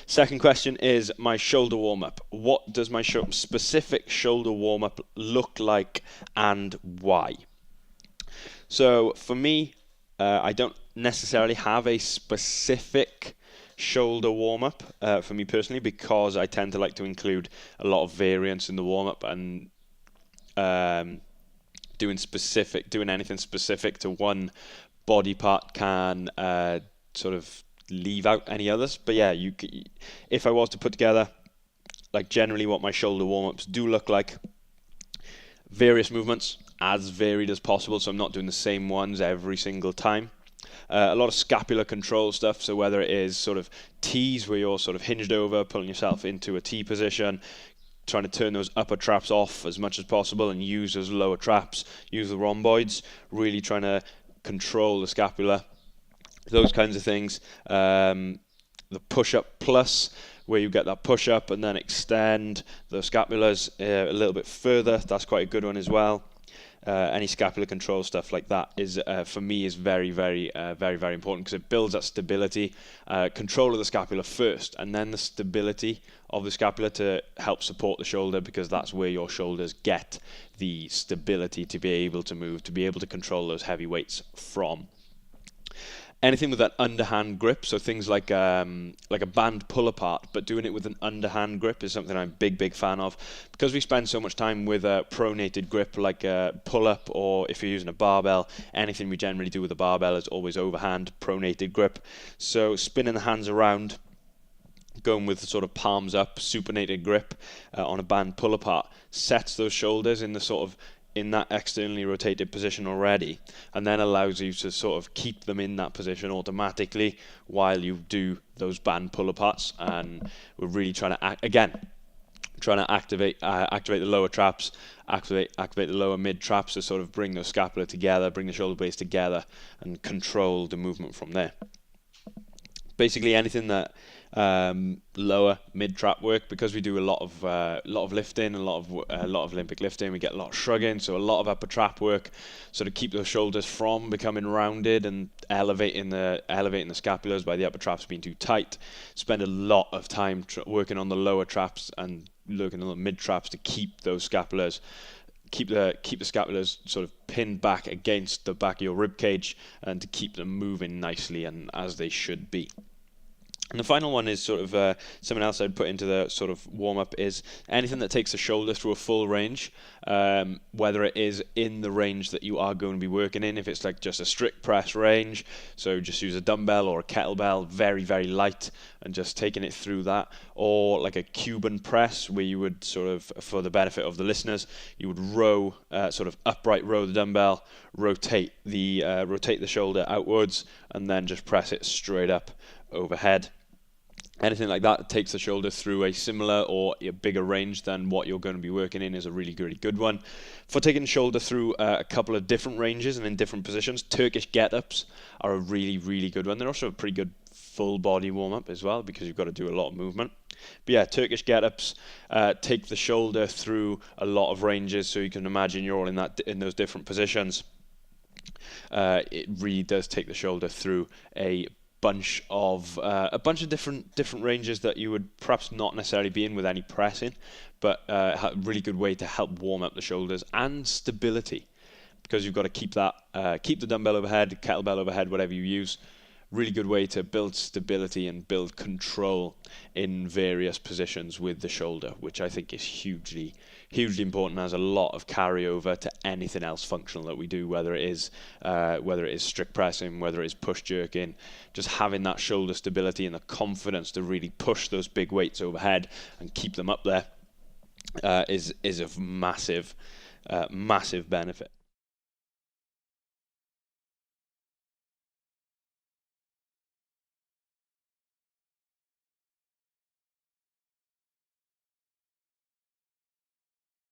Second question is my shoulder warm-up. What does my specific shoulder warm-up look like and why? So for me, I don't necessarily have a specific shoulder warm-up for me personally, because I tend to like to include a lot of variance in the warm-up, and doing anything specific to one body part can sort of leave out any others. But yeah, if I was to put together like generally what my shoulder warm-ups do look like, various movements, as varied as possible, so I'm not doing the same ones every single time. A lot of scapular control stuff, so whether it is sort of T's where you're sort of hinged over, pulling yourself into a T position, trying to turn those upper traps off as much as possible and use those lower traps, use the rhomboids, really trying to control the scapula, those kinds of things. The push-up plus, where you get that push-up and then extend the scapulas a little bit further, that's quite a good one as well. Any scapular control stuff like that is, for me, is very, very important, because it builds that stability, control of the scapula first, and then the stability of the scapula to help support the shoulder, because that's where your shoulders get the stability to be able to move, to be able to control those heavy weights from. Anything with that underhand grip, so things like a band pull apart, but doing it with an underhand grip is something I'm a big fan of, because we spend so much time with a pronated grip like a pull up, or if you're using a barbell, anything we generally do with a barbell is always overhand pronated grip. So spinning the hands around, going with the sort of palms up supinated grip on a band pull apart, sets those shoulders in the sort of in that externally rotated position already, and then allows you to sort of keep them in that position automatically while you do those band pull aparts. And we're really trying to activate the lower traps, activate the lower mid traps to sort of bring the scapula together, bring the shoulder blades together, and control the movement from there. Basically anything that lower mid trap work, because we do a lot of lifting, a lot of Olympic lifting, we get a lot of shrugging, so a lot of upper trap work, so to keep those shoulders from becoming rounded and elevating the scapulas by the upper traps being too tight. Spend a lot of time working on the lower traps and looking at the mid traps to keep those scapulas, keep the scapulas sort of pinned back against the back of your rib cage, and to keep them moving nicely and as they should be. And the final one is sort of something else I'd put into the sort of warm-up is anything that takes the shoulder through a full range, whether it is in the range that you are going to be working in. If it's like just a strict press range, so just use a dumbbell or a kettlebell, very, very light, and just taking it through that. Or like a Cuban press, where you would sort of, for the benefit of the listeners, you would row, sort of upright row the dumbbell, rotate the shoulder outwards, and then just press it straight up overhead. Anything like that takes the shoulder through a similar or a bigger range than what you're going to be working in is a really, really good one. For taking the shoulder through a couple of different ranges and in different positions, Turkish get-ups are a really, really good one. They're also a pretty good full body warm-up as well, because you've got to do a lot of movement. But yeah, Turkish get-ups take the shoulder through a lot of ranges, so you can imagine you're all in those different positions. It really does take the shoulder through a bunch of different ranges that you would perhaps not necessarily be in with any pressing, but a really good way to help warm up the shoulders and stability, because you've got to keep the dumbbell overhead, kettlebell overhead, whatever you use. Really good way to build stability and build control in various positions with the shoulder, which I think is hugely important, has a lot of carryover to anything else functional that we do, whether it is strict pressing, whether it is push jerking. Just having that shoulder stability and the confidence to really push those big weights overhead and keep them up there is of massive benefit.